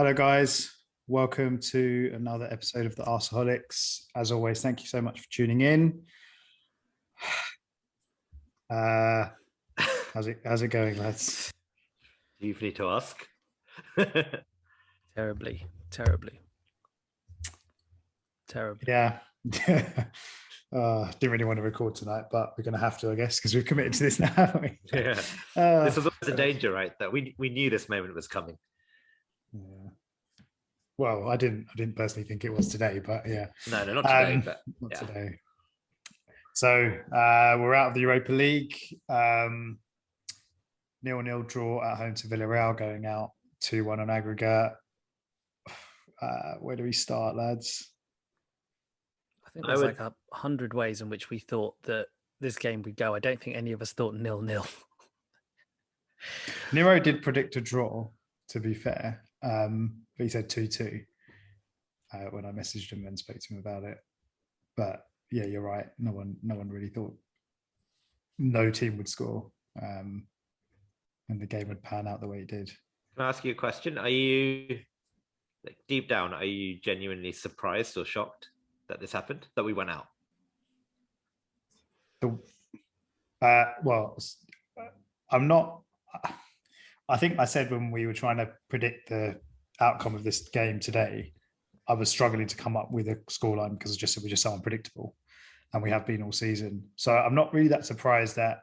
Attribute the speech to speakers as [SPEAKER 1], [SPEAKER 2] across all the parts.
[SPEAKER 1] Hello, guys. Welcome to another episode of the Arsaholics. As always, thank you so much for tuning in. How's it going, lads?
[SPEAKER 2] You need to ask.
[SPEAKER 3] Terribly.
[SPEAKER 1] Yeah. Didn't really want to record tonight, but we're going to have to, I guess, because we've committed to this now, haven't we?
[SPEAKER 2] Yeah. This was always a danger, right? That we knew this moment was coming.
[SPEAKER 1] Yeah. Well, I didn't personally think it was today, but yeah.
[SPEAKER 2] No, not today, but
[SPEAKER 1] not
[SPEAKER 2] yeah.
[SPEAKER 1] today. So we're out of the Europa League. 0-0 draw at home to Villarreal, going out 2-1 on aggregate. Where do we start, lads?
[SPEAKER 3] I think there's like 100 ways in which we thought that this game would go. I don't think any of us thought 0-0.
[SPEAKER 1] Nero did predict a draw, to be fair. But he said 2-2 when I messaged him and spoke to him about it. But yeah, you're right. No one really thought no team would score, and the game would pan out the way it did.
[SPEAKER 2] Can I ask you a question? Are you, like, deep down, are you genuinely surprised or shocked that this happened, that we went out?
[SPEAKER 1] I'm not. I think I said when we were trying to predict the outcome of this game today, I was struggling to come up with a scoreline because it was just so unpredictable, and we have been all season. So I'm not really that surprised that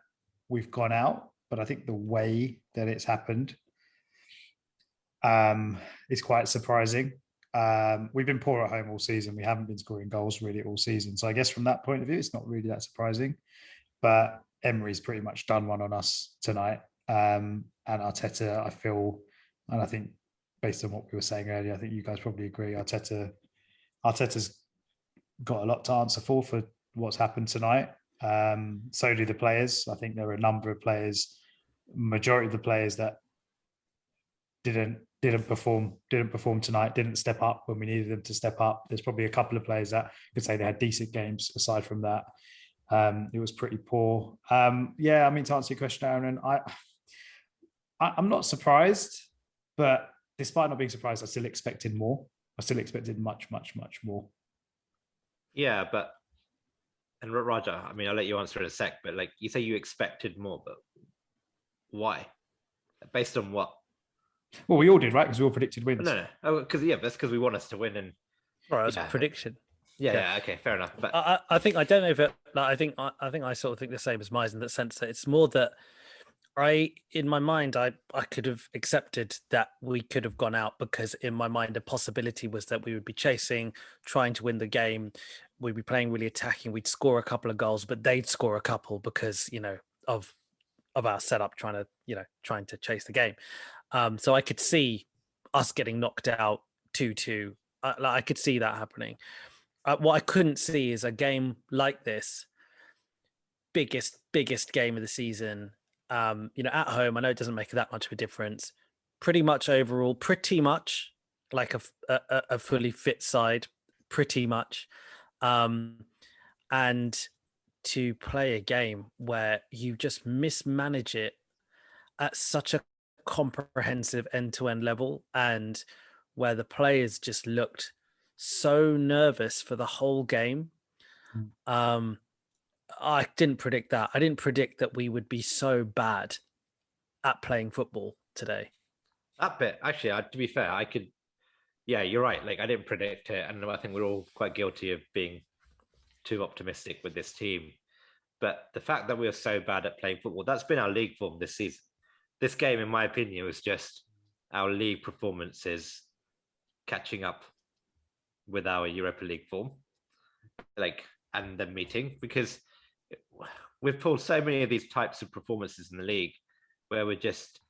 [SPEAKER 1] we've gone out, but I think the way that it's happened is quite surprising. We've been poor at home all season. We haven't been scoring goals really all season. So I guess from that point of view, it's not really that surprising. But Emery's pretty much done one on us tonight. And Arteta, I feel, and I think based on what we were saying earlier, I think you guys probably agree, Arteta's got a lot to answer for what's happened tonight. So do the players. I think there are a number of players, majority of the players that didn't perform tonight, didn't step up when we needed them to step up. There's probably a couple of players that could say they had decent games. Aside from that, it was pretty poor. Yeah, I mean, to answer your question, Aaron, I'm not surprised, but despite not being surprised, I still expected more. I still expected much, much, much more.
[SPEAKER 2] Yeah, and Roger, I mean, I'll let you answer in a sec, but like you say you expected more, but why? Based on what?
[SPEAKER 1] Well, we all did, right? Because we all predicted wins.
[SPEAKER 2] No. Because that's because we want us to win. And
[SPEAKER 3] that's a prediction.
[SPEAKER 2] Yeah. Okay, fair enough. But
[SPEAKER 3] I think I don't know if it. Like, I think I sort of think the same as Mize in the sense that it's more that in my mind, I could have accepted that we could have gone out because in my mind, a possibility was that we would be chasing, trying to win the game. We'd be playing really attacking. We'd score a couple of goals, but they'd score a couple because, of our setup, trying to chase the game. So I could see us getting knocked out 2-2. I could see that happening. What I couldn't see is a game like this, biggest game of the season. At home, I know it doesn't make that much of a difference. Pretty much overall, pretty much like a fully fit side, pretty much. And to play a game where you just mismanage it at such a comprehensive end-to-end level, and where the players just looked so nervous for the whole game. I didn't predict that. I didn't predict that we would be so bad at playing football today.
[SPEAKER 2] That bit, actually, to be fair, I could. Yeah, you're right. Like, I didn't predict it, and I think we're all quite guilty of being too optimistic with this team. But the fact that we were so bad at playing football, that's been our league form this season. This game, in my opinion, was just our league performances catching up with our Europa League form, and then meeting, because we've pulled so many of these types of performances in the league where we're just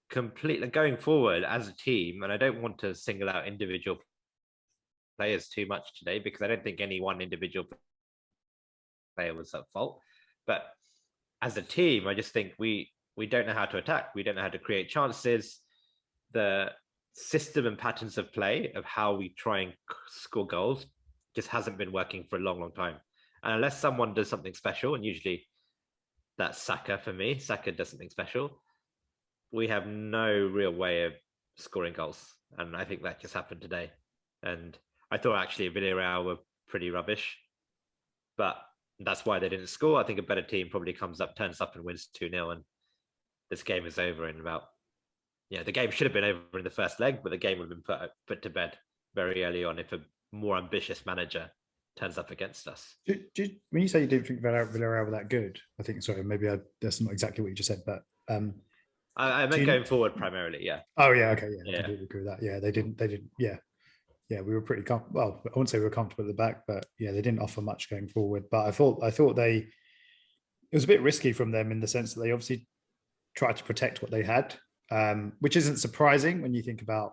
[SPEAKER 2] completely going forward as a team. And I don't want to single out individual players too much today, because I don't think any one individual player was at fault. But as a team, I just think we don't know how to attack. We don't know how to create chances. The system and patterns of play of how we try and score goals just hasn't been working for a long, long time. And unless someone does something special, and usually that's Saka for me, Saka does something special, we have no real way of scoring goals. And I think that just happened today. And I thought actually Villarreal were pretty rubbish, but that's why they didn't score. I think a better team probably turns up and wins 2-0, and this game is over in about, the game should have been over in the first leg, but the game would have been put to bed very early on if a more ambitious manager turns up against us.
[SPEAKER 1] When you say you didn't think Villarreal were that good, I think, sorry, maybe that's not exactly what you just said, but
[SPEAKER 2] I meant going forward primarily, yeah.
[SPEAKER 1] Oh yeah, okay, yeah, I completely agree with that. Yeah, they didn't, yeah, we were pretty well, I wouldn't say we were comfortable at the back, but yeah, they didn't offer much going forward. But I thought it was a bit risky from them in the sense that they obviously tried to protect what they had, which isn't surprising when you think about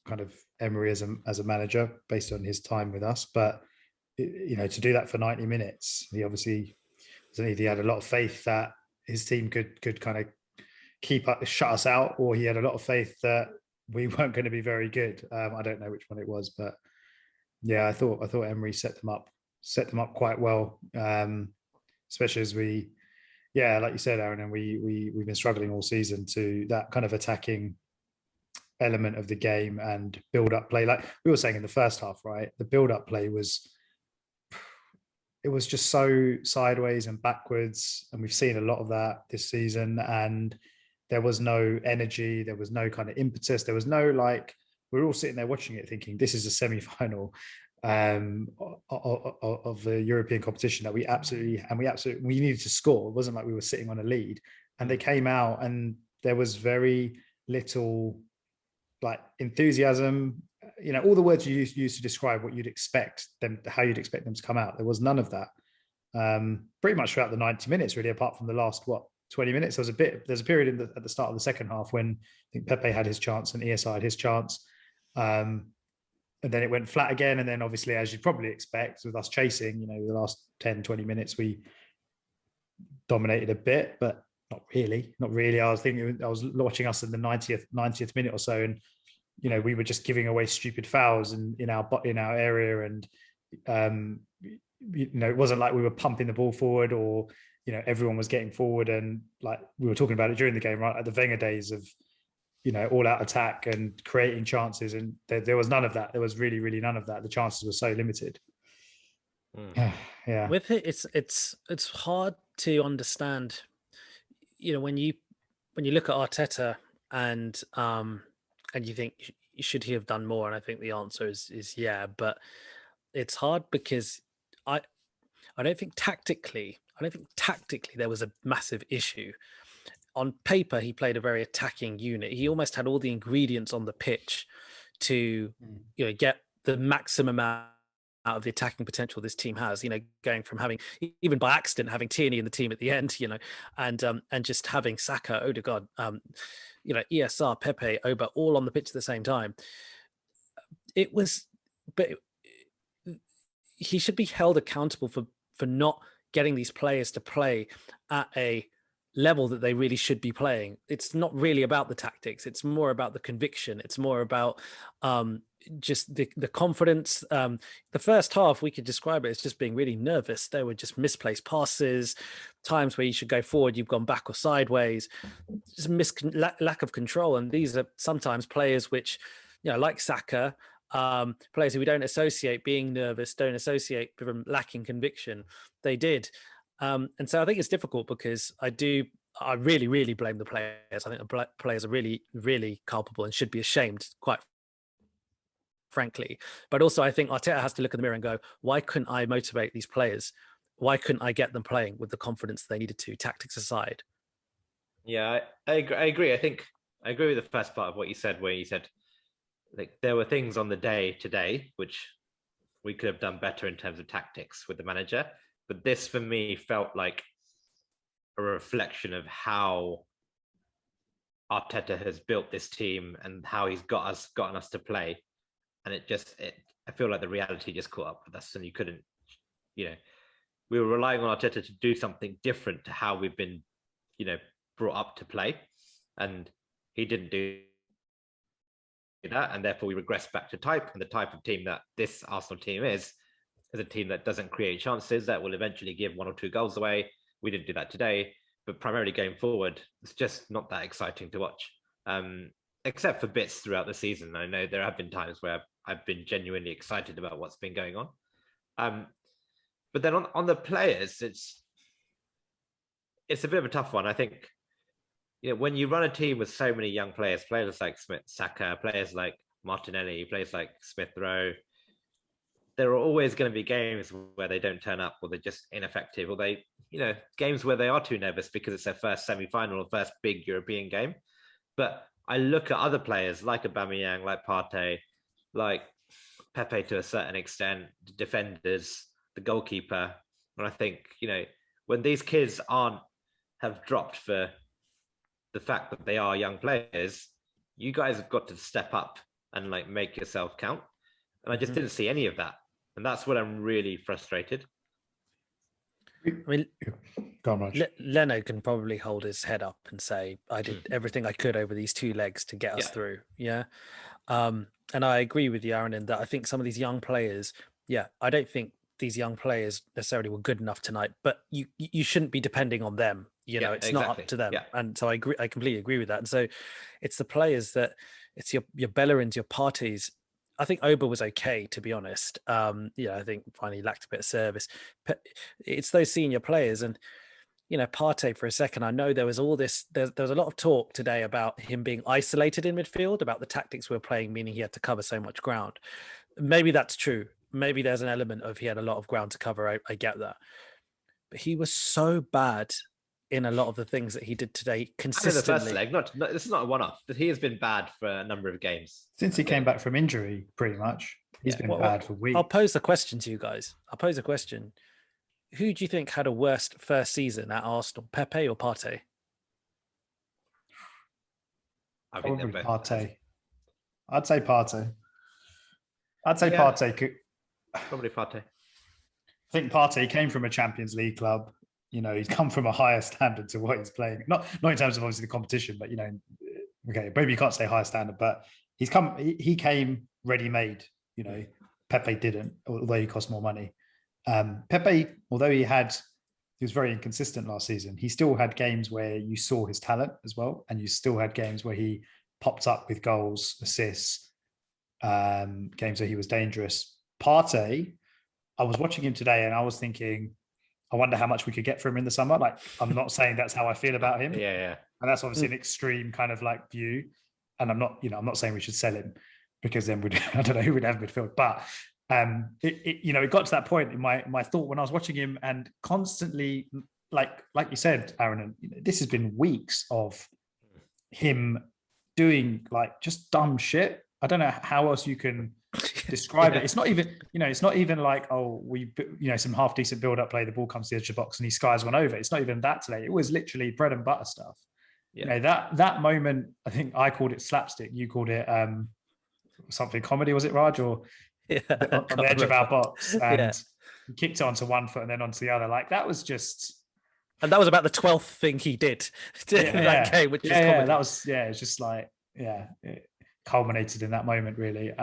[SPEAKER 1] kind of Emery as a manager based on his time with us. But to do that for 90 minutes, he obviously had a lot of faith that his team could kind of shut us out, or he had a lot of faith that we weren't going to be very good. I don't know which one it was, but yeah, I thought Emery set them up quite well, especially as like you said, Aaron, and we've been struggling all season to that kind of attacking element of the game and build up play. Like we were saying in the first half, right? The build up play was just so sideways and backwards, and we've seen a lot of that this season. And there was no energy, there was no kind of impetus, there was no we're all sitting there watching it thinking this is a semi-final of the European competition that we needed to score. It wasn't like we were sitting on a lead, and they came out and there was very little enthusiasm, all the words you used to describe what you'd expect them, how you'd expect them to come out. There was none of that pretty much throughout the 90 minutes, really, apart from the last 20 minutes. There's a period at the start of the second half when I think Pepe had his chance and ESI had his chance, and then it went flat again. And then obviously, as you'd probably expect with us chasing, the last 10-20 minutes we dominated a bit, but not really. I was watching us in the 90th minute or so, and we were just giving away stupid fouls in our area, and it wasn't like we were pumping the ball forward, or everyone was getting forward, and like we were talking about it during the game, right, at the Wenger days of all out attack and creating chances, and there was none of that. There was really, really none of that. The chances were so limited. Yeah,
[SPEAKER 3] with it, it's hard to understand. When you look at Arteta and you think, should he have done more? And I think the answer is yeah, but it's hard because I don't think tactically there was a massive issue. On paper, he played a very attacking unit. He almost had all the ingredients on the pitch to get the maximum out of the attacking potential this team has, going from having, even by accident, having Tierney in the team at the end, and just having Saka, Odegaard, ESR, Pepe, Oba, all on the pitch at the same time. But he should be held accountable for not getting these players to play at a level that they really should be playing. It's not really about the tactics. It's more about the conviction. It's more about just the confidence. The first half, we could describe it as just being really nervous. There were just misplaced passes, times where you should go forward, you've gone back or sideways, just lack of control. And these are sometimes players which, like Saka, players who we don't associate being nervous, don't associate from lacking conviction. They did. And so I think it's difficult because I really, really blame the players. I think the players are really, really culpable and should be ashamed, quite frankly. But also I think Arteta has to look in the mirror and go, why couldn't I motivate these players? Why couldn't I get them playing with the confidence they needed to, tactics aside?
[SPEAKER 2] Yeah, I agree. I think I agree with the first part of what you said, where you said there were things on the day today which we could have done better in terms of tactics with the manager. But this, for me, felt like a reflection of how Arteta has built this team and how he's gotten us to play. And I feel like the reality just caught up with us, and you couldn't, we were relying on Arteta to do something different to how we've been, brought up to play. And he didn't do that. And therefore we regressed back to type, and the type of team that this Arsenal team is a team that doesn't create chances, that will eventually give 1 or 2 goals away. We didn't do that today, but primarily going forward, it's just not that exciting to watch. except for bits throughout the season. I know there have been times where I've been genuinely excited about what's been going on. But then on the players, it's a bit of a tough one. I think, when you run a team with so many young players like Smith, Saka, players like Martinelli, players like Smith Rowe, there are always going to be games where they don't turn up, or they're just ineffective, or they, games where they are too nervous because it's their first semi-final or first big European game. But I look at other players like Aubameyang, like Partey, like Pepe to a certain extent, the defenders, the goalkeeper, and I think, when these kids have dropped for the fact that they are young players, you guys have got to step up and make yourself count. And I just didn't see any of that. And that's what I'm really frustrated.
[SPEAKER 3] I mean, Leno can probably hold his head up and say, I did everything I could over these 2 legs to get us through. Yeah. And I agree with you, Aaron, in that I think some of these young players, I don't think these young players necessarily were good enough tonight, but you shouldn't be depending on them. It's not up to them. Yeah. And so I completely agree with that. And so it's the players that it's your Bellerins, your Parteys. I think Oba was okay, to be honest. I think finally lacked a bit of service. But it's those senior players, and Partey for a second. I know there was all this. There was a lot of talk today about him being isolated in midfield, about the tactics we were playing, meaning he had to cover so much ground. Maybe that's true. Maybe there's an element of he had a lot of ground to cover. I get that, but he was so bad in a lot of the things that he did today consistently.
[SPEAKER 2] And in the first leg, this is not a one-off. He has been bad for a number of games
[SPEAKER 1] since he came back from injury. Pretty much, he's been bad for weeks.
[SPEAKER 3] I'll pose the question to you guys. Who do you think had a worst first season at Arsenal, Pepe or Partey?
[SPEAKER 2] I think
[SPEAKER 1] probably Partey. I'd say Partey. Partey.
[SPEAKER 2] Probably Partey.
[SPEAKER 1] I think Partey came from a Champions League club. He's come from a higher standard to what he's playing. Not in terms of obviously the competition, but okay, maybe you can't say higher standard, but he came ready-made. Pepe didn't, although he cost more money. Pepe, although he was very inconsistent last season, he still had games where you saw his talent as well, and you still had games where he popped up with goals, assists, games where he was dangerous. Partey, I was watching him today and I was thinking, I wonder how much we could get for him in the summer. I'm not saying that's how I feel about him.
[SPEAKER 2] Yeah.
[SPEAKER 1] And that's obviously an extreme kind of view. And I'm not saying we should sell him, because then I don't know who would have midfield. But it got to that point in my thought when I was watching him, and constantly, like you said, Aaron, this has been weeks of him doing just dumb shit. I don't know how else you can describe it. It's not even like, we some half decent build up play, the ball comes to the edge of the box and he skies one over. It's not even that today. It was literally bread and butter stuff. That moment, I think I called it slapstick, you called it something comedy, was it, Raj? Or on the edge of our box, and he kicked it onto one foot and then onto the other. That was just,
[SPEAKER 3] and that was about the 12th thing he did in that game, which is comedy.
[SPEAKER 1] That was it's just it culminated in that moment, really.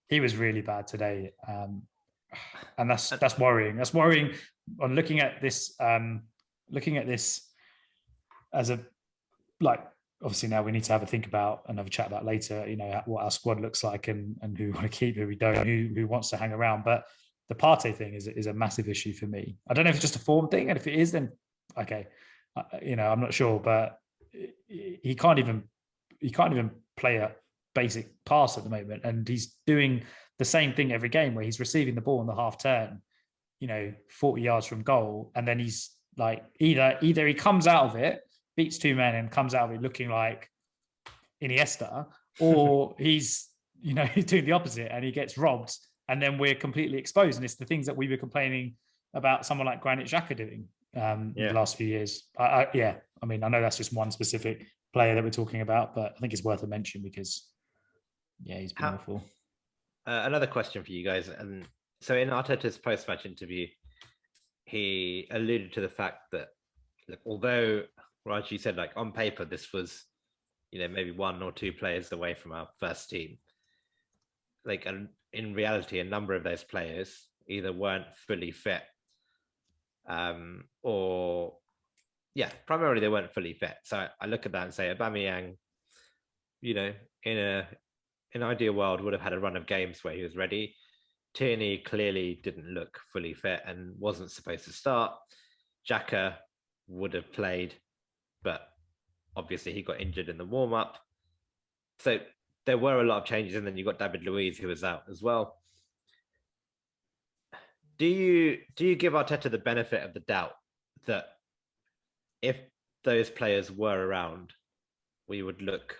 [SPEAKER 1] He was really bad today, and that's worrying. That's worrying on looking at this as a obviously now we need to have a think about and have a chat about later, what our squad looks like and who we want to keep, who we don't, who wants to hang around. But the Partey thing is a massive issue for me. I don't know if it's just a form thing, and if it is, then okay, I'm not sure. But he can't even play a basic pass at the moment, and he's doing the same thing every game where he's receiving the ball in the half turn, 40 yards from goal, and then he's either he comes out of it, beats 2 men and comes out of it looking like Iniesta, or he's doing the opposite and he gets robbed, and then we're completely exposed. And it's the things that we were complaining about someone like Granit Xhaka doing in the last few years. I know that's just one specific player that we're talking about, but I think it's worth a mention because he's been awful.
[SPEAKER 2] Another question for you guys. And so in Arteta's post-match interview, he alluded to the fact that although Raj, you said on paper this was maybe 1 or 2 players away from our first team, and in reality a number of those players either weren't fully fit, or primarily they weren't fully fit. So I look at that and say Aubameyang, you know, in an ideal world, would have had a run of games where he was ready. Tierney clearly didn't look fully fit and wasn't supposed to start. Xhaka would have played, but obviously he got injured in the warm-up. So there were a lot of changes, and then you got David Luiz, who was out as well. Do you give Arteta the benefit of the doubt that if those players were around, we would look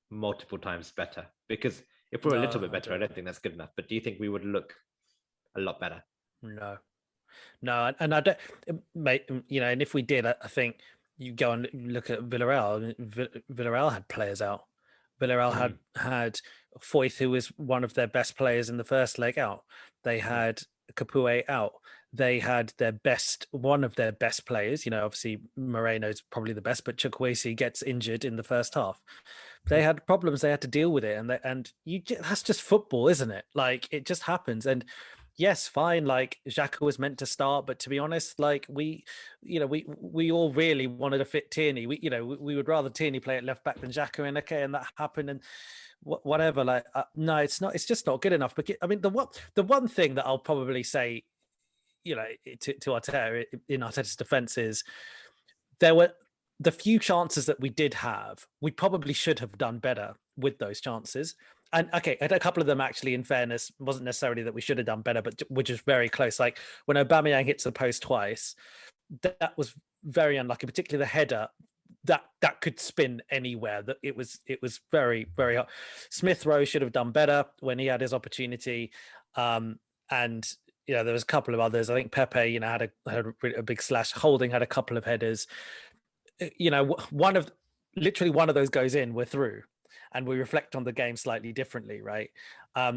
[SPEAKER 2] multiple times better? Because if we're a little bit better, I don't think that's good enough. But do you think we would look a lot better?
[SPEAKER 3] No, and I don't, mate. You know, and if we did, I think you go and look at Villarreal. Villarreal had players out. Villarreal had Foyth, who was one of their best players in the first leg, out. They had Capoue out. They had one of their best players. You know, obviously Moreno's probably the best, but Chukwueze gets injured in the first half. They had problems. They had to deal with it, and that's just football, isn't it? Like, it just happens. And yes, fine. Like, Xhaka was meant to start, but to be honest, like, we all really wanted a fit Tierney. We would rather Tierney play at left back than Xhaka, and and that happened, and whatever. Like, no, it's not. It's just not good enough. But I mean, the one thing that I'll probably say, to Arteta, in Arteta's defense, is there were the few chances that we did have. We probably should have done better with those chances. And okay, a couple of them, actually, in fairness, wasn't necessarily that we should have done better, but were just very close. Like when Aubameyang hits the post twice, that was very unlucky, particularly the header. That could spin anywhere. That it was very, very hard. Smith Rowe should have done better when he had his opportunity. And there was a couple of others. I think Pepe, had a big slash. Holding had a couple of headers. One of those goes in, we're through, and we reflect on the game slightly differently, right?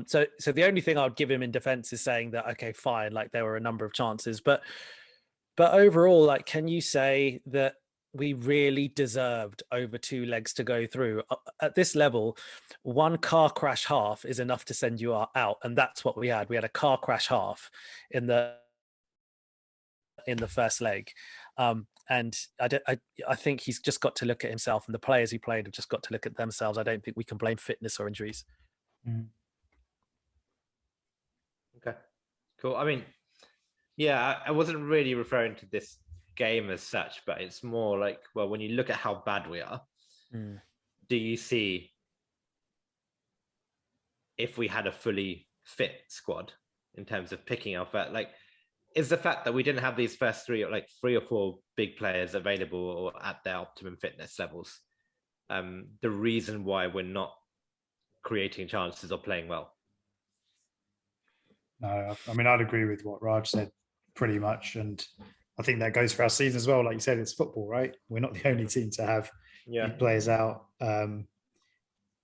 [SPEAKER 3] So the only thing I would give him in defense is saying that, okay, fine, like there were a number of chances, but overall, like, can you say that we really deserved over 2 legs to go through? At this level, one car crash half is enough to send you out, and that's what we had. We had a car crash half in the first leg. And I think he's just got to look at himself, and the players he played have just got to look at themselves. I don't think we can blame fitness or injuries.
[SPEAKER 2] Okay, cool. I mean, yeah, I wasn't really referring to this game as such, but it's more like, well, when you look at how bad we are, do you see if we had a fully fit squad in terms of picking our first, like, is the fact that we didn't have these first 3 or 4 big players available or at their optimum fitness levels, the reason why we're not creating chances or playing well?
[SPEAKER 1] No, I mean, I'd agree with what Raj said pretty much. And I think that goes for our season as well. Like you said, it's football, right? We're not the only team to have big players out.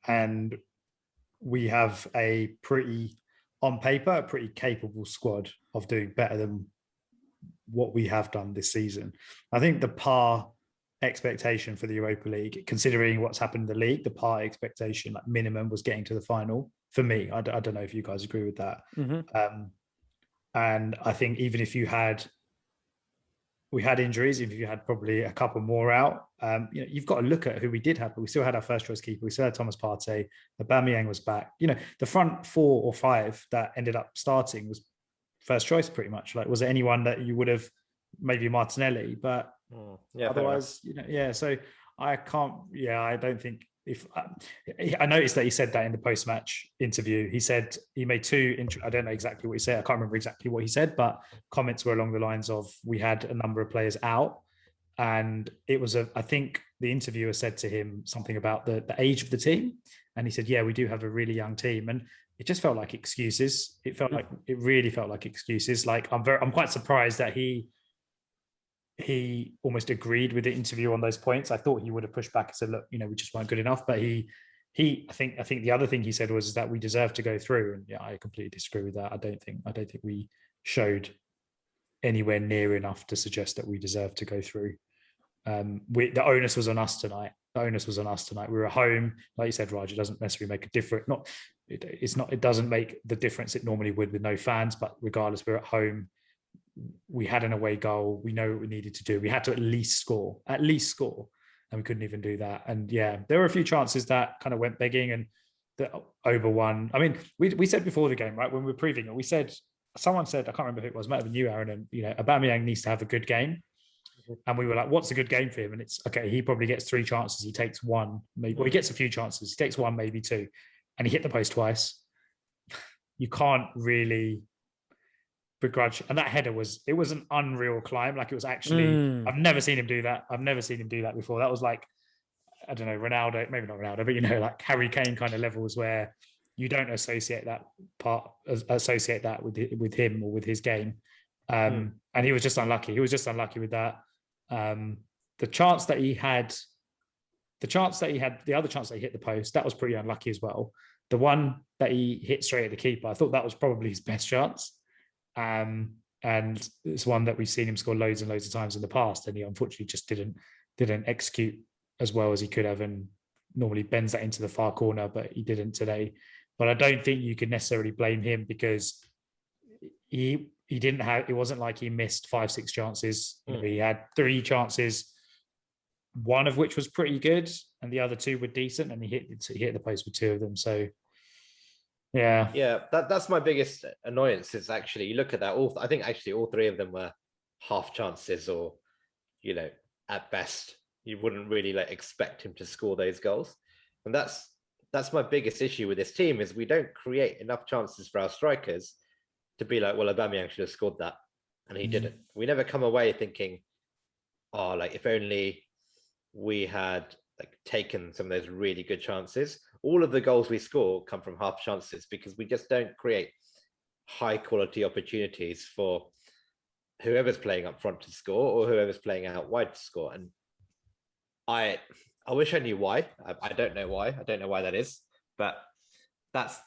[SPEAKER 1] And we have on paper, a pretty capable squad of doing better than what we have done this season. I think the par expectation for the Europa League, considering what's happened in the league, the par expectation, like minimum, was getting to the final for me. I don't know if you guys agree with that. And I think even if we had injuries, if you had probably a couple more out, you've got to look at who we did have, but we still had our first choice keeper. We still had Thomas Partey. Aubameyang was back. The front 4 or 5 that ended up starting was first choice pretty much. Like, was there anyone that you would have, maybe Martinelli, but otherwise, so I can't, I don't think I noticed that he said that in the post-match interview. He said he made 2, I don't know exactly what he said. I can't remember exactly what he said, but comments were along the lines of, we had a number of players out, and it was I think the interviewer said to him something about the age of the team. And he said, yeah, we do have a really young team. And it just felt like excuses. It really felt like excuses. Like, I'm quite surprised that he almost agreed with the interview on those points. I thought he would have pushed back and said, look, we just weren't good enough. But I think the other thing he said was that we deserve to go through. And I completely disagree with that. I don't think we showed anywhere near enough to suggest that we deserve to go through. The onus was on us tonight. We were at home, like you said, Raj. It doesn't necessarily make a difference. It doesn't make the difference it normally would with no fans. But regardless, we're at home. We had an away goal. We know what we needed to do. We had to at least score. and we couldn't even do that. And yeah, there were a few chances that kind of went begging and that over one. I mean, we said before the game, right, when we were previewing it, someone said, I can't remember who it was, it might have been you, Aaron, and Aubameyang needs to have a good game. And we were like, what's a good game for him? And it's okay, he probably gets 3 chances, he takes 1, maybe, well, he gets a few chances, he takes 1, maybe 2, and he hit the post twice. You can't really begrudge. And that header was an unreal climb. Like, it was actually, I've never seen him do that. I've never seen him do that before. That was like, I don't know, Ronaldo, maybe not Ronaldo, but like Harry Kane kind of levels, where you don't associate that with him or with his game. And he was just unlucky. He was just unlucky with that. The other chance that he hit the post, that was pretty unlucky as well. The one that he hit straight at the keeper, I thought that was probably his best chance. And it's one that we've seen him score loads and loads of times in the past, and he unfortunately just didn't execute as well as he could have, and normally bends that into the far corner, but he didn't today. But I don't think you could necessarily blame him, because he didn't have, it wasn't like he missed 5-6 chances. He had 3 chances, one of which was pretty good, and the other 2 were decent, and he hit the post with 2 of them. So yeah,
[SPEAKER 2] that's my biggest annoyance. Is actually, you look at that, I think actually all 3 of them were half chances, or at best you wouldn't really expect him to score those goals. And that's my biggest issue with this team, is we don't create enough chances for our strikers to be like, well, Aubameyang should have scored that, and he didn't. We never come away thinking, oh, if only we had taken some of those really good chances. All of the goals we score come from half chances, because we just don't create high quality opportunities for whoever's playing up front to score, or whoever's playing out wide to score. And I wish I knew why. I don't know why. I don't know why that is, but that's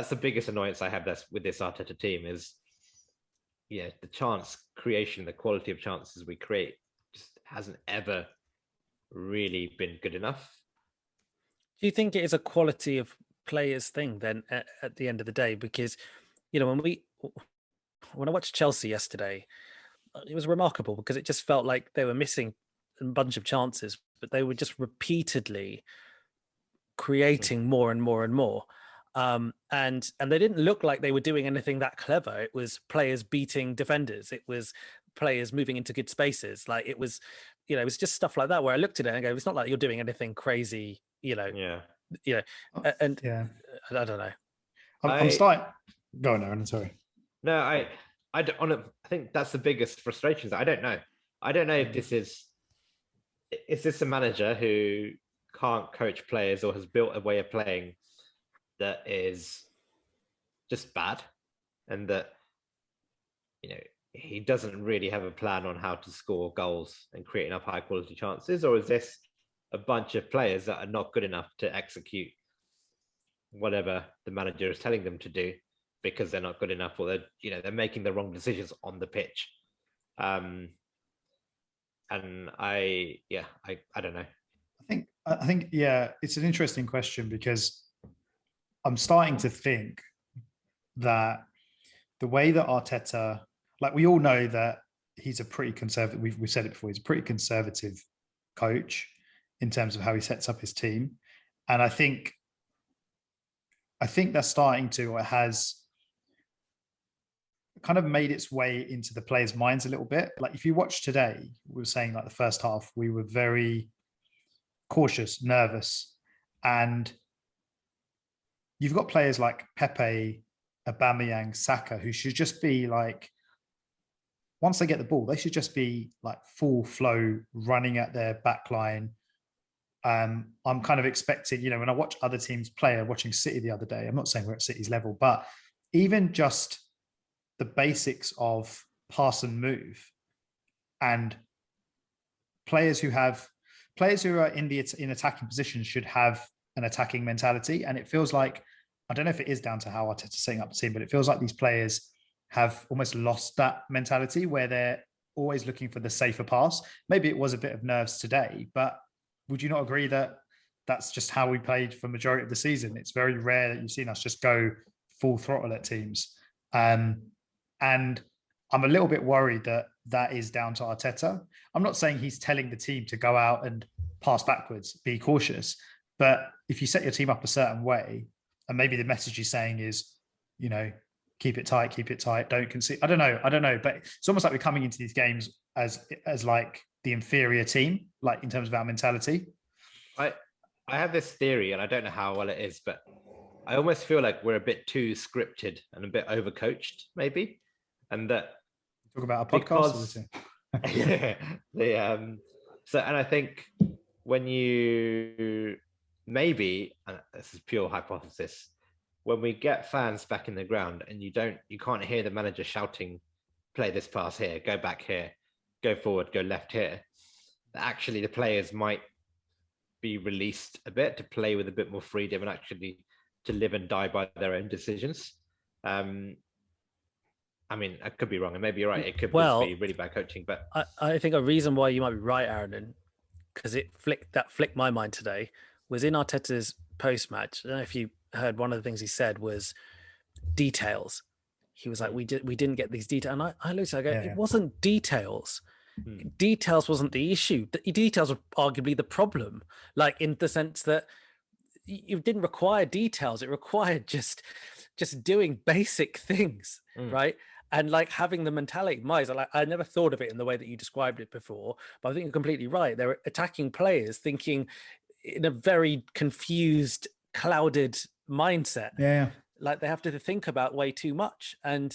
[SPEAKER 2] the biggest annoyance I have with this Arteta team, is the chance creation, the quality of chances we create just hasn't ever really been good enough.
[SPEAKER 3] Do you think it is a quality of players thing then at the end of the day? Because, when I watched Chelsea yesterday, it was remarkable, because it just felt like they were missing a bunch of chances, but they were just repeatedly creating more and more and more. And they didn't look like they were doing anything that clever. It was players beating defenders. It was players moving into good spaces. It was just stuff like that, where I looked at it and go, it's not like you're doing anything crazy, and I don't know.
[SPEAKER 1] I'm starting. Go on, Aaron. Sorry.
[SPEAKER 2] No, I think that's the biggest frustration. I don't know if this is this a manager who can't coach players, or has built a way of playing that is just bad, and that he doesn't really have a plan on how to score goals and create enough high quality chances? Or is this a bunch of players that are not good enough to execute whatever the manager is telling them to do, because they're not good enough, or they're making the wrong decisions on the pitch? And I don't know.
[SPEAKER 1] I think it's an interesting question, because I'm starting to think that the way that Arteta, we all know that he's a pretty conservative, we've said it before, he's a pretty conservative coach in terms of how he sets up his team. And I think that's starting to, or has kind of made its way into the players' minds a little bit. If you watch today, we were saying the first half, we were very cautious, nervous, and you've got players like Pepe, Aubameyang, Saka, who should just be once they get the ball, they should just be full flow running at their back line. I'm kind of expecting, when I watch other teams play, watching City the other day, I'm not saying we're at City's level, but even just the basics of pass and move, and players who are in attacking positions should have an attacking mentality. And it feels like, I don't know if it is down to how Arteta's setting up the team, but it feels like these players have almost lost that mentality, where they're always looking for the safer pass. Maybe it was a bit of nerves today, but would you not agree that that's just how we played for majority of the season? It's very rare that you've seen us just go full throttle at teams. And I'm a little bit worried that is down to Arteta. I'm not saying he's telling the team to go out and pass backwards, be cautious. But if you set your team up a certain way, and maybe the message you're saying is, you know, keep it tight, don't concede. I don't know. But it's almost like we're coming into these games as like the inferior team, like in terms of our mentality.
[SPEAKER 2] I have this theory, and I don't know how well it is, but I almost feel like we're a bit too scripted and a bit overcoached, maybe. And that
[SPEAKER 1] talk about a podcast.
[SPEAKER 2] So, and I think when you maybe, and this is pure hypothesis, when we get fans back in the ground and you can't hear the manager shouting, play this pass here, go back here, go forward, go left here, actually the players might be released a bit to play with a bit more freedom and actually to live and die by their own decisions. I mean, I could be wrong, and maybe you're right. It could be really bad coaching, but
[SPEAKER 3] I think a reason why you might be right, Aaron, because it flicked my mind today, was in Arteta's post-match. I don't know if you heard, one of the things he said was details. He was like, we didn't get these details. And I looked at it, it wasn't details. Details wasn't the issue. The details were arguably the problem. Like, in the sense that you didn't require details. It required just doing basic things, right? And like having the mentality. I never thought of it in the way that you described it before, but I think you're completely right. They're attacking players thinking in a very confused, clouded mindset.
[SPEAKER 1] Yeah.
[SPEAKER 3] Like they have to think about way too much. And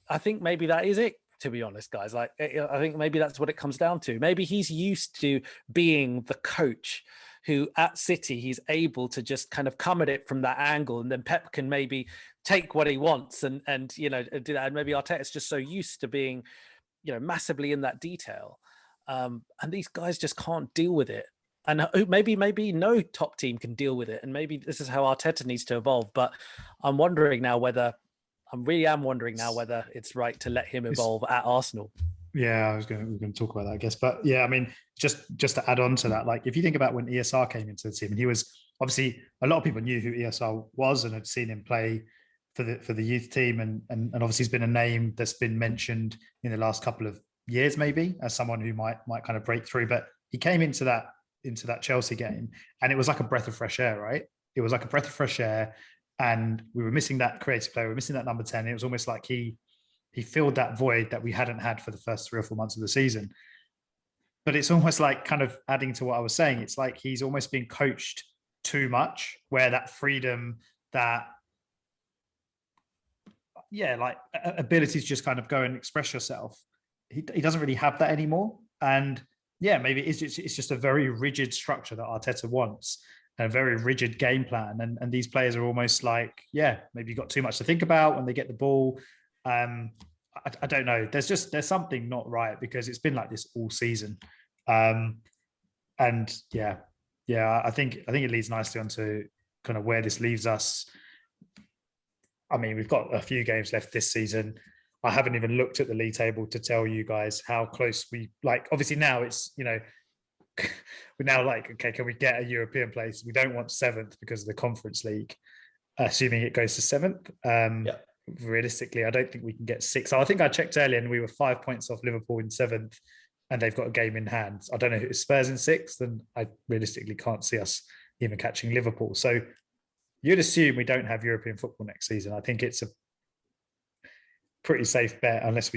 [SPEAKER 3] I think maybe that is it, to be honest, guys. Like, I think maybe that's what it comes down to. Maybe he's used to being the coach who at City, he's able to just kind of come at it from that angle. And then Pep can maybe take what he wants and you know, do that. And maybe Arteta's just so used to being, you know, massively in that detail. And these guys just can't deal with it. And maybe no top team can deal with it. And maybe this is how Arteta needs to evolve. But I really am wondering now whether it's right to let him evolve at Arsenal.
[SPEAKER 1] Yeah, we're going to talk about that, I guess. But yeah, I mean, just to add on to that, like if you think about when ESR came into the team, and he was obviously, a lot of people knew who ESR was and had seen him play for the youth team, and obviously he's been a name that's been mentioned in the last couple of years, maybe as someone who might kind of break through. But he came into that Chelsea game, and it was like a breath of fresh air, right? It was like a breath of fresh air, and we were missing that creative player, we were missing that number 10. It was almost like he filled that void that we hadn't had for the first 3 or 4 months of the season. But it's almost like, kind of adding to what I was saying, it's like he's almost been coached too much, where that freedom, that like ability to just kind of go and express yourself, he doesn't really have that anymore. And yeah, maybe it's just a very rigid structure that Arteta wants, and a very rigid game plan. And these players are almost like, maybe you've got too much to think about when they get the ball. I don't know. There's something not right, because it's been like this all season. And I think it leads nicely onto kind of where this leaves us. I mean, we've got a few games left this season. I haven't even looked at the league table to tell you guys how close we, like, obviously now it's, you know, we're now like, okay, can we get a European place? We don't want 7th because of the Conference League, assuming it goes to 7th. Realistically, I don't think we can get 6th. So I think I checked earlier and we were 5 points off Liverpool in 7th, and they've got a game in hand. I don't know who Spurs in 6th, and I realistically can't see us even catching Liverpool. So you'd assume we don't have European football next season. I think it's a pretty safe bet, unless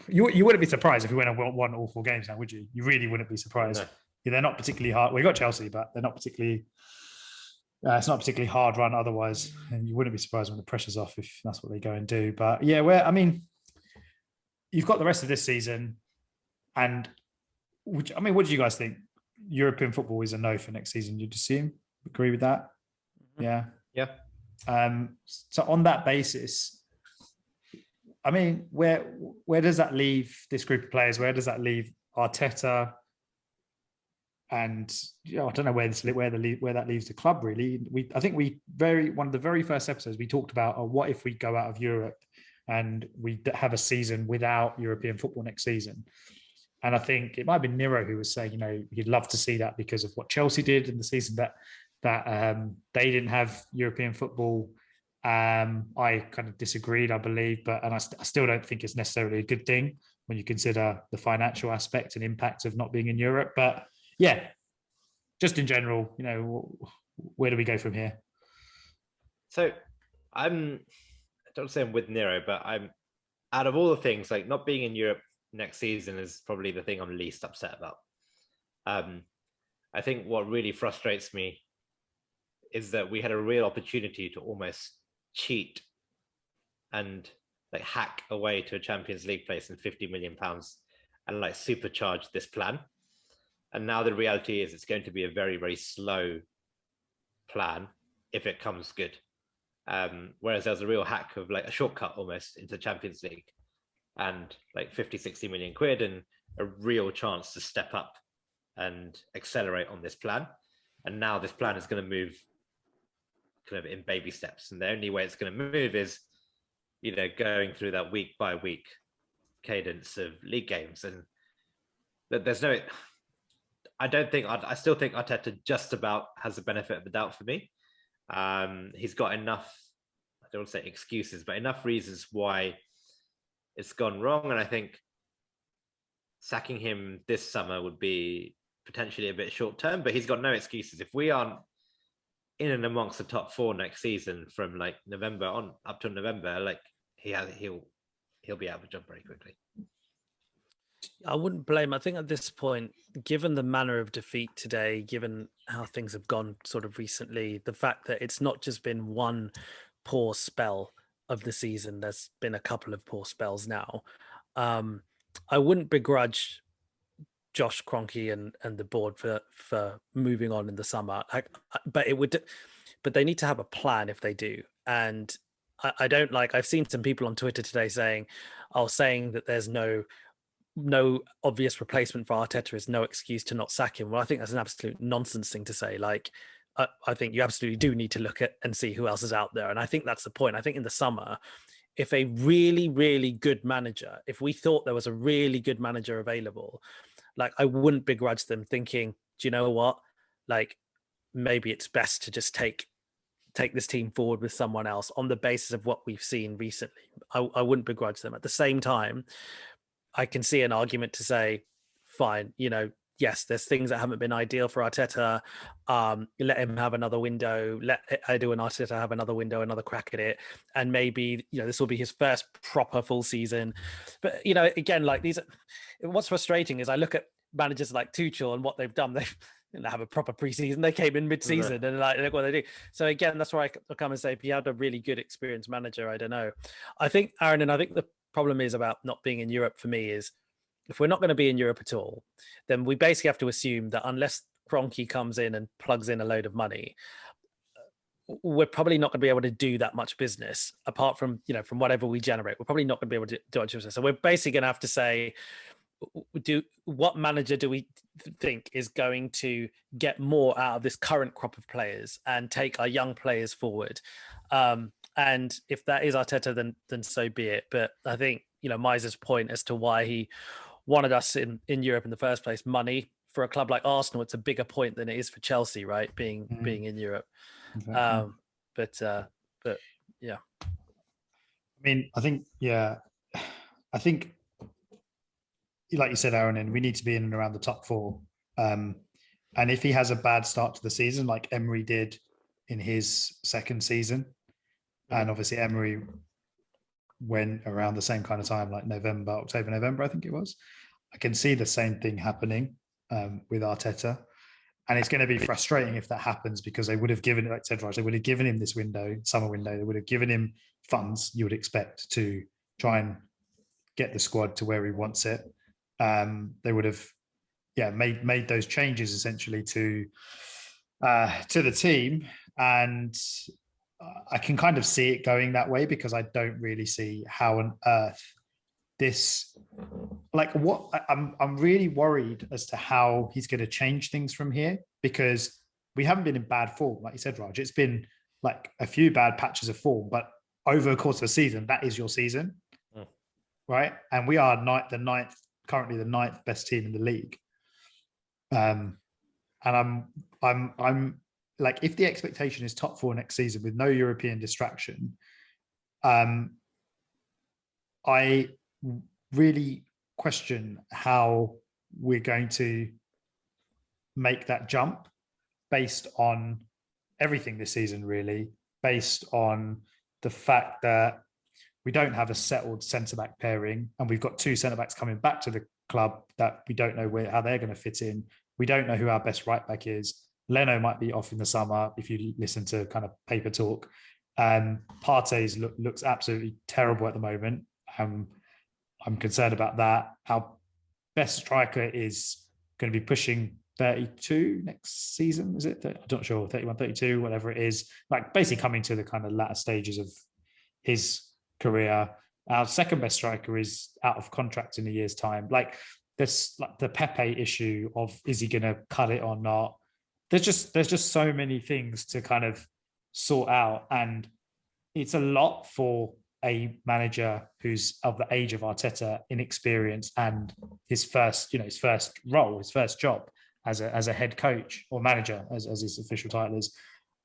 [SPEAKER 1] you wouldn't be surprised if we went and won all 4 games now, would you? You really wouldn't be surprised. No. Yeah, they're not particularly hard. We got Chelsea, but they're not particularly. It's not a particularly hard run otherwise, and you wouldn't be surprised when the pressure's off if that's what they go and do. But yeah, I mean, you've got the rest of this season, and what do you guys think? European football is a no for next season, you'd assume? Agree with that? Yeah. So on that basis, I mean, where does that leave this group of players? Where does that leave Arteta? And I don't know where that leaves the club, really. I think one of the very first episodes we talked about, what if we go out of Europe and we have a season without European football next season? And I think it might have been Nero who was saying, you know, he'd love to see that because of what Chelsea did in the season that they didn't have European football. I kind of disagreed, I believe, and I still don't think it's necessarily a good thing when you consider the financial aspect and impact of not being in Europe. But yeah, just in general, where do we go from here?
[SPEAKER 2] So I don't say I'm with Nero, but I'm out of all the things, like not being in Europe next season is probably the thing I'm least upset about. I think what really frustrates me is that we had a real opportunity to almost cheat and like hack away to a Champions League place and £50 million and like supercharge this plan. And now the reality is it's going to be a very, very slow plan if it comes good. Whereas there's a real hack of like a shortcut almost into Champions League and like 50, 60 million quid and a real chance to step up and accelerate on this plan. And now this plan is going to move kind of in baby steps. And the only way it's going to move is, going through that week by week cadence of league games. And there's no, I still think Arteta just about has the benefit of the doubt for me. He's got enough, I don't want to say excuses, but enough reasons why it's gone wrong. And I think sacking him this summer would be potentially a bit short term, but he's got no excuses. If we aren't in and amongst the top 4 next season from like November on up to November, like he'll be out of a job very quickly.
[SPEAKER 3] I wouldn't blame. I think at this point, given the manner of defeat today, given how things have gone sort of recently, the fact that it's not just been one poor spell of the season, there's been a couple of poor spells now. I wouldn't begrudge Josh Kroenke and the board for moving on in the summer. But they need to have a plan if they do. And I don't I've seen some people on Twitter today saying that there's no obvious replacement for Arteta is no excuse to not sack him. Well, I think that's an absolute nonsense thing to say. I think you absolutely do need to look at and see who else is out there. And I think that's the point. I think in the summer, if a really, really good manager, if we thought there was a really good manager available, I wouldn't begrudge them thinking, do you know what? Maybe it's best to just take this team forward with someone else on the basis of what we've seen recently. I wouldn't begrudge them. At the same time, I can see an argument to say, fine, yes, there's things that haven't been ideal for Arteta. Let him have another window. Let Edu and Arteta have another window, another crack at it. And maybe, this will be his first proper full season. But, again, what's frustrating is I look at managers like Tuchel and what they've done. They didn't have a proper preseason. They came in mid-season and look what they do. So again, that's where I come and say, if you had a really good experienced manager, I don't know. I think, Aaron, and I think the problem is about not being in Europe for me is if we're not going to be in Europe at all, then we basically have to assume that unless Kroenke comes in and plugs in a load of money, we're probably not going to be able to do that much business apart from, from whatever we generate. We're probably not going to be able to do much business. So we're basically going to have to say, what manager do we think is going to get more out of this current crop of players and take our young players forward? And if that is Arteta, then so be it. But I think, Miser's point as to why he wanted us in Europe in the first place, money. For a club like Arsenal, it's a bigger point than it is for Chelsea, right? Being in Europe.
[SPEAKER 1] Exactly.
[SPEAKER 3] But yeah.
[SPEAKER 1] I mean, I think, like you said, Aaron, and we need to be in and around the top 4. And if he has a bad start to the season, like Emery did in his second season, and obviously Emery went around the same kind of time, like October, November, I think it was. I can see the same thing happening with Arteta. And it's going to be frustrating if that happens because they would have given, like said Raj, they would have given him this summer window. They would have given him funds you would expect to try and get the squad to where he wants it. They would have, made those changes essentially to the team. And I can kind of see it going that way because I don't really see how on earth this, I'm really worried as to how he's going to change things from here because we haven't been in bad form. Like you said, Raj, it's been like a few bad patches of form, but over the course of a season, that is your season, right? And we are currently the ninth best team in the league. And I'm like, if the expectation is top 4 next season with no European distraction, I really question how we're going to make that jump based on everything this season, really, based on the fact that we don't have a settled centre-back pairing, and we've got two centre-backs coming back to the club that we don't know how they're going to fit in. We don't know who our best right-back is. Leno might be off in the summer if you listen to kind of paper talk. Partey's looks absolutely terrible at the moment. I'm concerned about that. Our best striker is going to be pushing 32 next season, is it? I'm not sure, 31, 32, whatever it is. Like basically coming to the kind of latter stages of his career. Our second best striker is out of contract in a year's time. Like this, like the Pepe issue of is he going to cut it or not? There's just so many things to kind of sort out, and it's a lot for a manager who's of the age of Arteta, inexperienced, and his first role, his first job as a head coach or manager, as his official title is.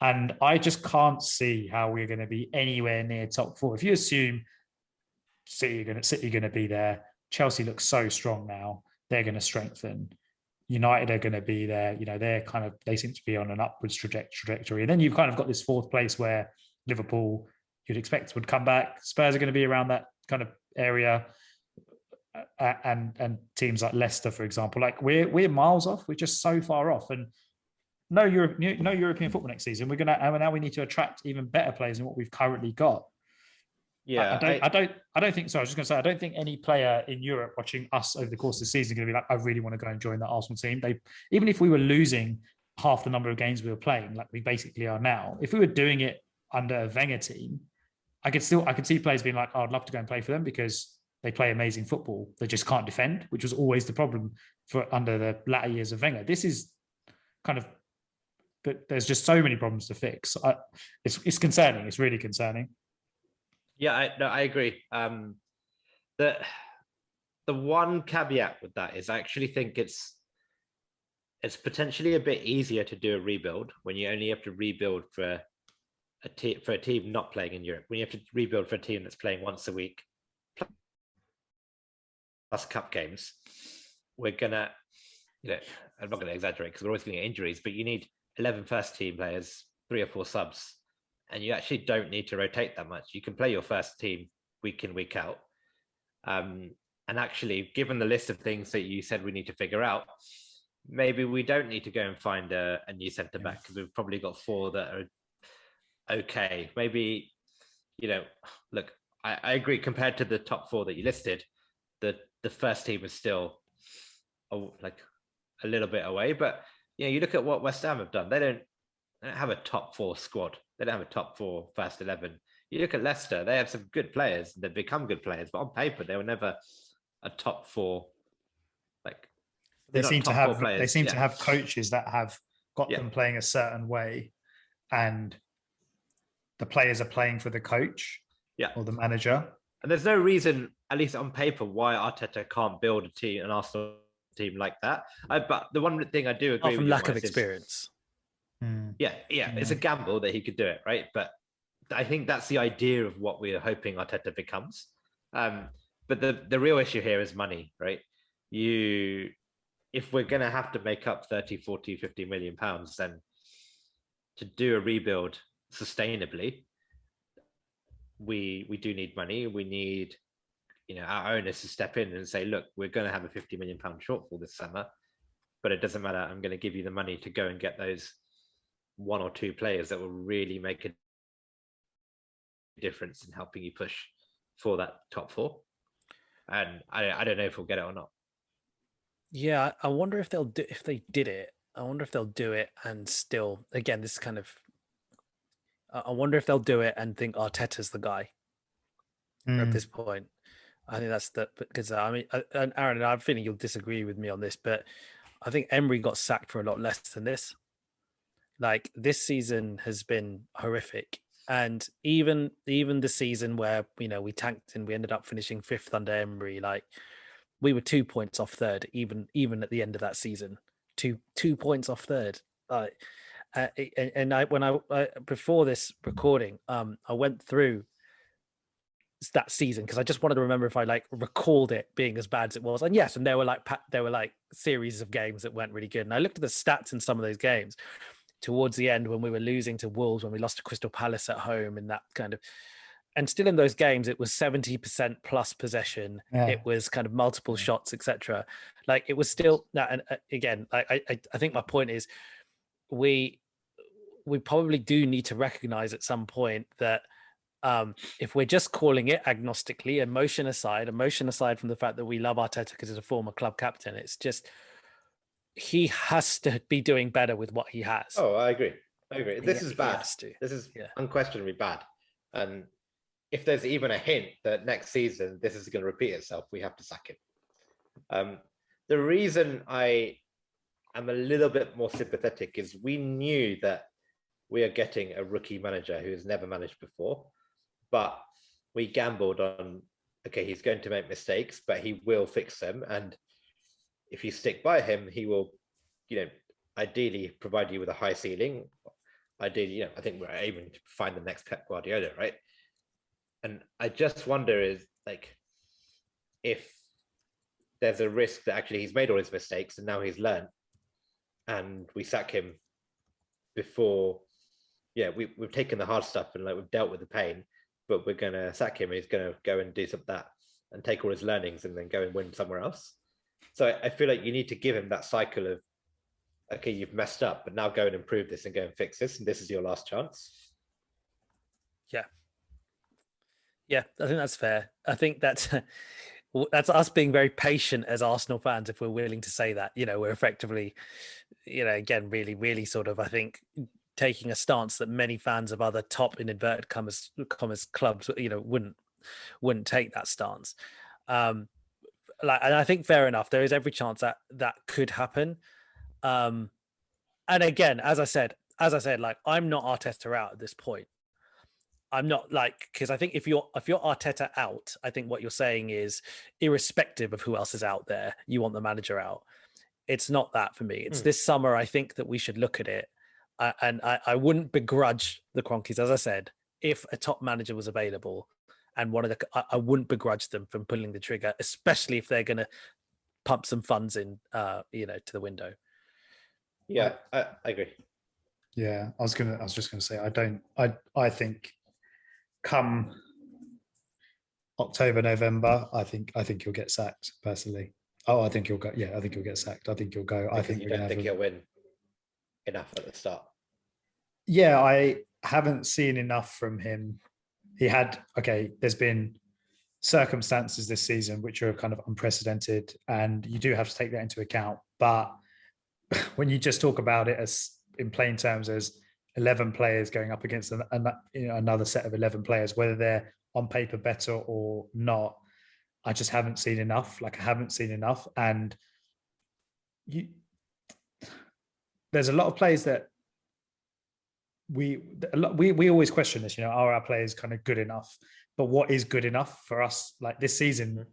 [SPEAKER 1] And I just can't see how we're going to be anywhere near top four. If you assume City are going to be there, Chelsea looks so strong now, they're going to strengthen. United are going to be there. They seem to be on an upwards trajectory. And then you've kind of got this fourth place where Liverpool, you'd expect, would come back. Spurs are going to be around that kind of area, and teams like Leicester, for example, like we're miles off. We're just so far off, and no European football next season. Now we need to attract even better players than what we've currently got.
[SPEAKER 2] Yeah,
[SPEAKER 1] I don't think so. I was just going to say, I don't think any player in Europe watching us over the course of the season is going to be like, I really want to go and join the Arsenal team. Even if we were losing half the number of games we were playing, like we basically are now, if we were doing it under a Wenger team, I could see players being like, oh, I'd love to go and play for them because they play amazing football. They just can't defend, which was always the problem for under the latter years of Wenger. This is kind of, but there's just so many problems to fix. It's concerning. It's really concerning.
[SPEAKER 2] Yeah, I agree. The one caveat with that is I actually think it's potentially a bit easier to do a rebuild when you only have to rebuild for a team not playing in Europe. When you have to rebuild for a team that's playing once a week plus cup games, we're gonna, I'm not gonna exaggerate because we're always going to get injuries, but you need 11 first team players, 3 or 4 subs. And you actually don't need to rotate that much. You can play your first team week in, week out. And actually, given the list of things that you said we need to figure out, maybe we don't need to go and find a new centre back because we've probably got 4 that are okay. Maybe, look, I agree. Compared to the top 4 that you listed, the first team is still like a little bit away. But you look at what West Ham have done. They don't have a top 4 squad. They don't have a top 4 first 11. You look at Leicester, they have some good players. They've become good players, but on paper, they were never a top 4. Like
[SPEAKER 1] they seem to have coaches that have got them playing a certain way, and the players are playing for the coach or the manager.
[SPEAKER 2] And there's no reason, at least on paper, why Arteta can't build an Arsenal team like that. But the one thing I do agree with,
[SPEAKER 3] lack of experience.
[SPEAKER 2] It's a gamble that he could do it, right? But I think that's the idea of what we're hoping Arteta becomes. But the real issue here is money, right? If we're going to have to make up 30, 40, 50 million pounds, then to do a rebuild sustainably, we do need money. We need, our owners to step in and say, look, we're going to have a 50 million pound shortfall this summer, but it doesn't matter. I'm going to give you the money to go and get those 1 or 2 players that will really make a difference in helping you push for that top 4. And I don't know if we'll get it or not.
[SPEAKER 3] Yeah, I wonder if they did it. I wonder if they'll do it and still, again, this kind of, I wonder if they'll do it and think Arteta's the guy at this point. I think that's because and Aaron, I'm feeling you'll disagree with me on this, but I think Emery got sacked for a lot less than this. Like this season has been horrific, and even the season where we tanked and we ended up finishing 5th under Emery, like we were 2 points off third, even at the end of that season, 2 points off third. And before this recording, I went through that season, because I just wanted to remember if I like recalled it being as bad as it was. And yes, and there were like series of games that weren't really good. And I looked at the stats in some of those games towards the end when we were losing to Wolves, when we lost to Crystal Palace at home, and that kind of, and still in those games it was 70% plus possession. It was kind of multiple shots, etc. Like it was still that. And again, I think my point is we probably do need to recognize at some point that if we're just calling it agnostically, emotion aside from the fact that we love Arteta because he's a former club captain, it's just he has to be doing better with what he has.
[SPEAKER 2] Oh, I agree. This is bad. This is unquestionably bad. And if there's even a hint that next season this is going to repeat itself, we have to sack him. The reason I am a little bit more sympathetic is we knew that we are getting a rookie manager who has never managed before, but we gambled on, okay, he's going to make mistakes, but he will fix them. And if you stick by him, he will, ideally provide you with a high ceiling. Ideally, I think we're aiming to find the next Pep Guardiola, right? And I just wonder if there's a risk that actually he's made all his mistakes and now he's learned, and we sack him before. We've taken the hard stuff and we've dealt with the pain, but we're going to sack him. He's going to go and do some of that and take all his learnings and then go and win somewhere else. So I feel like you need to give him that cycle of, okay, you've messed up, but now go and improve this and go and fix this. And this is your last chance.
[SPEAKER 3] Yeah, I think that's fair. I think that's us being very patient as Arsenal fans, if we're willing to say that. We're effectively, again, really, really sort of, I think, taking a stance that many fans of other top, in inverted commas clubs, wouldn't take that stance. And I think fair enough. There is every chance that could happen. And again, as I said, like, I'm not Arteta out at this point. I'm not because I think if you're Arteta out, I think what you're saying is, irrespective of who else is out there, you want the manager out. It's not that for me. It's this summer. I think that we should look at it. And I wouldn't begrudge the Cronkies, as I said, if a top manager was available, and I wouldn't begrudge them from pulling the trigger, especially if they're going to pump some funds in, to the window.
[SPEAKER 2] Yeah, I agree.
[SPEAKER 1] Yeah, I was just gonna say, I think come October, November, I think he'll get sacked personally. Oh, I think he'll go. Yeah, I think he'll get sacked. I think he'll go.
[SPEAKER 2] I think you don't think he'll win enough at the start.
[SPEAKER 1] Yeah, I haven't seen enough from him. There's been circumstances this season which are kind of unprecedented, and you do have to take that into account. But when you just talk about it as in plain terms as 11 players going up against another set of 11 players, whether they're on paper better or not, I just haven't seen enough. I haven't seen enough. And there's a lot of players that we always question this, are our players kind of good enough? But what is good enough for us? Like this season,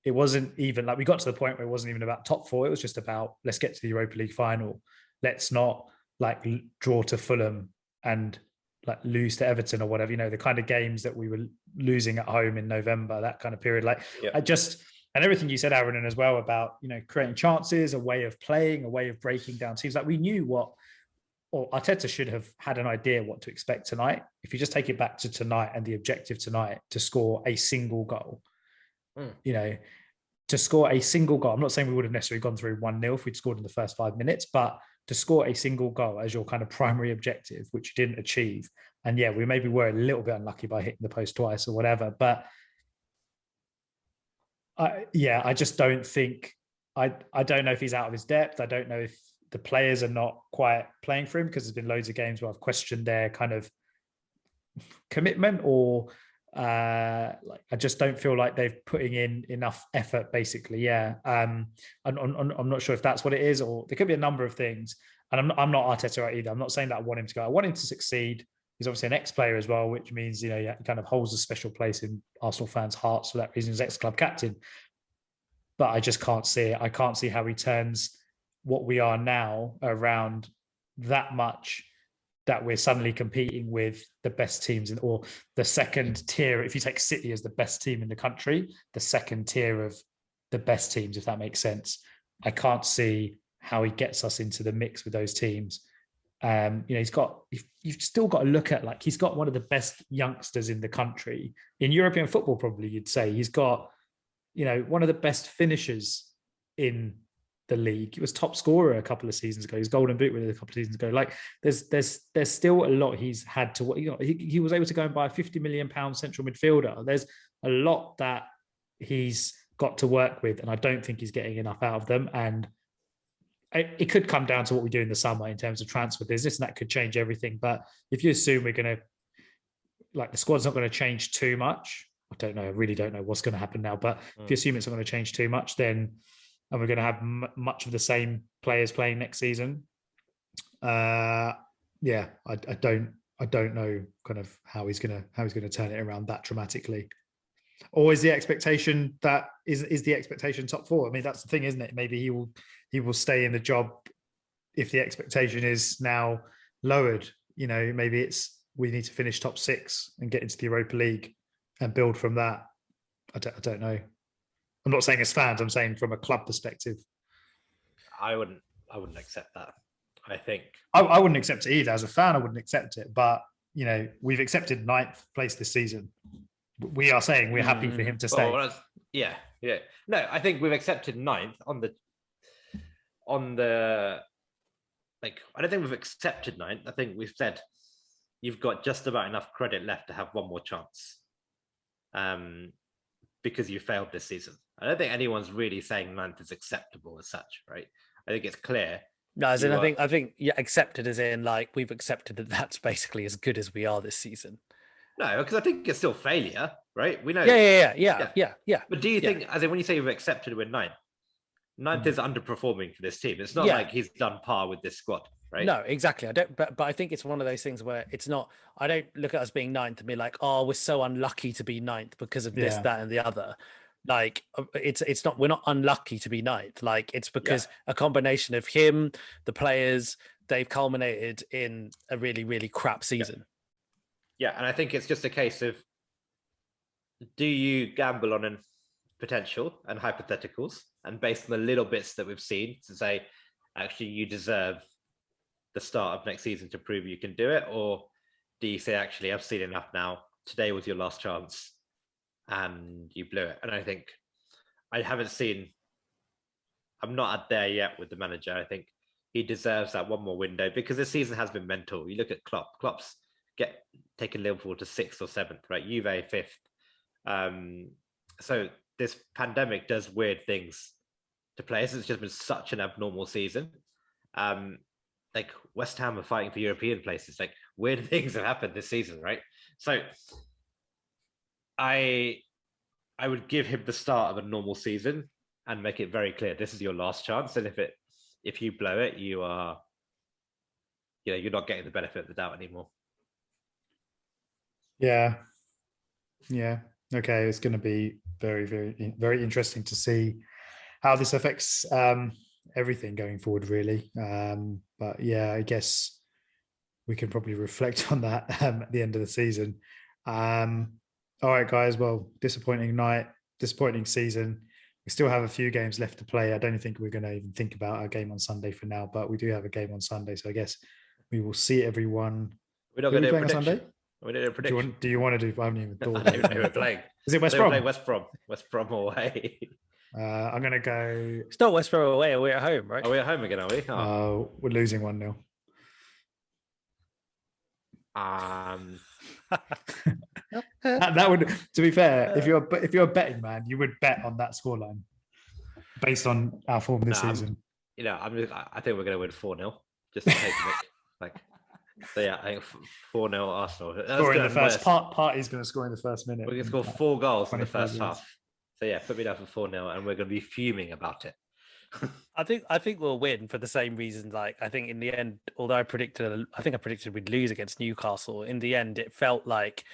[SPEAKER 1] it wasn't even we got to the point where it wasn't even about top four. It was just about, let's get to the Europa League final. Let's not draw to Fulham and lose to Everton or whatever, the kind of games that we were losing at home in November, that kind of period. And everything you said, Aaron, and as well about, creating chances, a way of playing, a way of breaking down teams. We knew or Arteta should have had an idea what to expect tonight. If you just take it back to tonight and the objective tonight, to score a single goal, to score a single goal. I'm not saying we would have necessarily gone through 1-0 if we'd scored in the first 5 minutes, but to score a single goal as your kind of primary objective, which you didn't achieve. And yeah, we maybe were a little bit unlucky by hitting the post twice or whatever, but I just don't think, I don't know if he's out of his depth. I don't know if the players are not quite playing for him, because there's been loads of games where I've questioned their kind of commitment, or I just don't feel like they're putting in enough effort, basically. Yeah. I'm not sure if that's what it is, or there could be a number of things. And I'm not Arteta either. I'm not saying that I want him to go. I want him to succeed. He's obviously an ex-player as well, which means, he kind of holds a special place in Arsenal fans' hearts for that reason. He's ex-club captain. But I just can't see it. I can't see how he turns what we are now around that much that we're suddenly competing with the best teams or the second tier. If you take City as the best team in the country, the second tier of the best teams, if that makes sense. I can't see how he gets us into the mix with those teams. You've still got to look at, like, he's got one of the best youngsters in the country in European football. Probably you'd say he's got, one of the best finishers in the league. He was top scorer a couple of seasons ago. He's golden boot winner a couple of seasons ago. Like there's still a lot he's had to, he was able to go and buy a £50 million central midfielder. There's a lot that he's got to work with, and I don't think he's getting enough out of them. And it could come down to what we do in the summer in terms of transfer business, and that could change everything. But if you assume we're going to, the squad's not going to change too much, I don't know. I really don't know what's going to happen now. But if you assume it's not going to change too much, then and we're going to have much of the same players playing next season. I don't know kind of how he's going to turn it around that dramatically. Or is the expectation that is the expectation top four? I mean, that's the thing, isn't it? Maybe he will stay in the job if the expectation is now lowered. Maybe it's we need to finish top 6 and get into the Europa League and build from that. I don't know. I'm not saying as fans, I'm saying from a club perspective.
[SPEAKER 2] I wouldn't accept that. I think
[SPEAKER 1] I wouldn't accept it either. As a fan, I wouldn't accept it. But, we've accepted 9th place this season. We are saying we're happy for him to stay.
[SPEAKER 2] Yeah. No, I think we've accepted 9th on the I don't think we've accepted 9th. I think we've said you've got just about enough credit left to have one more chance. Because you failed this season. I don't think anyone's really saying 9th is acceptable as such, right? I think it's clear.
[SPEAKER 3] No, as in, I think accepted as in we've accepted that that's basically as good as we are this season.
[SPEAKER 2] No, because I think it's still failure, right? We know.
[SPEAKER 3] Yeah.
[SPEAKER 2] But do you think, as in when you say you've accepted we're 9th is underperforming for this team. It's not like he's done par with this squad, right?
[SPEAKER 3] No, exactly. I don't. But I think it's one of those things where it's not. I don't look at us being 9th and be like, oh, we're so unlucky to be 9th because of this, that, and the other. It's not. We're not unlucky to be 9th. It's because a combination of him, the players, they've culminated in a really, really crap season.
[SPEAKER 2] Yeah, and I think it's just a case of, do you gamble on potential and hypotheticals, and based on the little bits that we've seen to say, actually, you deserve the start of next season to prove you can do it? Or do you say, actually, I've seen enough now. Today was your last chance and you blew it? And I think I'm not there yet with the manager. I think he deserves that one more window because the season has been mental. You look at Klopp's taken Liverpool to 6th or 7th, right? Juve 5th. So this pandemic does weird things to players. It's just been such an abnormal season. West Ham are fighting for European places. Weird things have happened this season, right? So I would give him the start of a normal season and make it very clear this is your last chance. And if you blow it, you're not getting the benefit of the doubt anymore.
[SPEAKER 1] Yeah. Okay, it's going to be very, very, very interesting to see how this affects everything going forward, really. But yeah, I guess we can probably reflect on that at the end of the season. All right, guys. Well, disappointing night, disappointing season. We still have a few games left to play. I don't think we're going to even think about our game on Sunday for now, but we do have a game on Sunday. So I guess we will see everyone.
[SPEAKER 2] We're not going to do a prediction. Sunday? We did a prediction.
[SPEAKER 1] Do you want to do? I haven't even thought.
[SPEAKER 2] I don't even know who we're playing.
[SPEAKER 1] Is it West Brom?
[SPEAKER 2] West Brom away.
[SPEAKER 1] I'm going to go.
[SPEAKER 3] It's not West Brom away. We're at home, right?
[SPEAKER 2] Are we at home again? Are we?
[SPEAKER 1] We're losing 1-0. That would, to be fair, if you're a betting man, you would bet on that scoreline based on our form this season.
[SPEAKER 2] I think we're going to win 4-0 just to take the mick. So yeah, I think 4-0 Arsenal.
[SPEAKER 1] Score in the first Partey's going to score in the first minute.
[SPEAKER 2] We're going to score 4 goals in the first half. So yeah, put me down for 4-0, and we're going to be fuming about it.
[SPEAKER 3] I think we'll win for the same reasons. I think in the end, although I predicted we'd lose against Newcastle. In the end, it felt like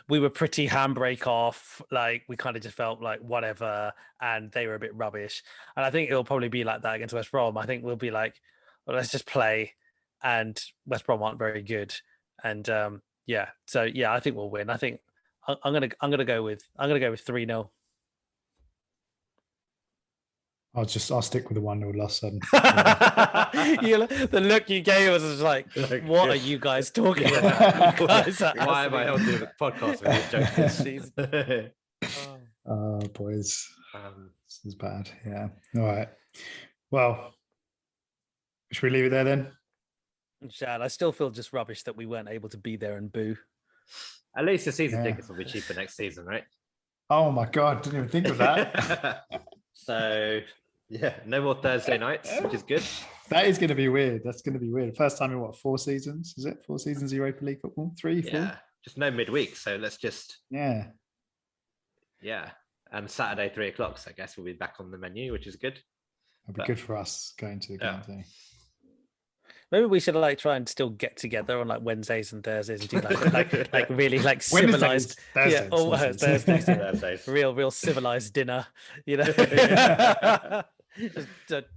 [SPEAKER 3] we were pretty handbrake off. We kind of just felt like whatever, and they were a bit rubbish. And I think it'll probably be like that against West Brom. I think we'll be like, well, let's just play. and West Brom aren't very good. And so I think we'll win. I think I'm gonna go with 3-0.
[SPEAKER 1] I'll stick with the 1-0 loss. Then.
[SPEAKER 3] The look you gave us was like, what are you guys talking about?
[SPEAKER 2] Why am I on the podcast with these jokes?
[SPEAKER 1] Oh, boys. This is bad. Yeah. All right. Well, should we leave it there then?
[SPEAKER 3] Shad, I still feel just rubbish that we weren't able to be there and boo.
[SPEAKER 2] At least the season tickets will be cheaper next season, right?
[SPEAKER 1] Oh my God, didn't even think of that.
[SPEAKER 2] So, yeah, no more Thursday nights, which is good.
[SPEAKER 1] That is going to be weird. That's going to be weird. First time in 4 seasons? Is it 4 seasons Europa League football? 3, 4?
[SPEAKER 2] Yeah, just no midweek. So let's just...
[SPEAKER 1] Yeah.
[SPEAKER 2] And Saturday, 3 o'clock, so I guess we'll be back on the menu, which is good.
[SPEAKER 1] It'll be good for us going to the game day.
[SPEAKER 3] Maybe we should try and still get together on Wednesdays and Thursdays and do like really civilized
[SPEAKER 1] Thursdays.
[SPEAKER 3] real civilized dinner, Just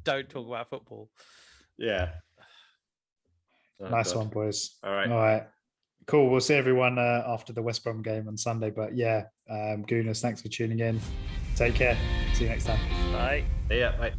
[SPEAKER 3] don't talk about football.
[SPEAKER 2] Yeah.
[SPEAKER 1] Nice one, boys.
[SPEAKER 2] All right.
[SPEAKER 1] Cool. We'll see everyone after the West Brom game on Sunday. But Gooners, thanks for tuning in. Take care. See you next time.
[SPEAKER 3] Bye.
[SPEAKER 2] Yeah. Bye.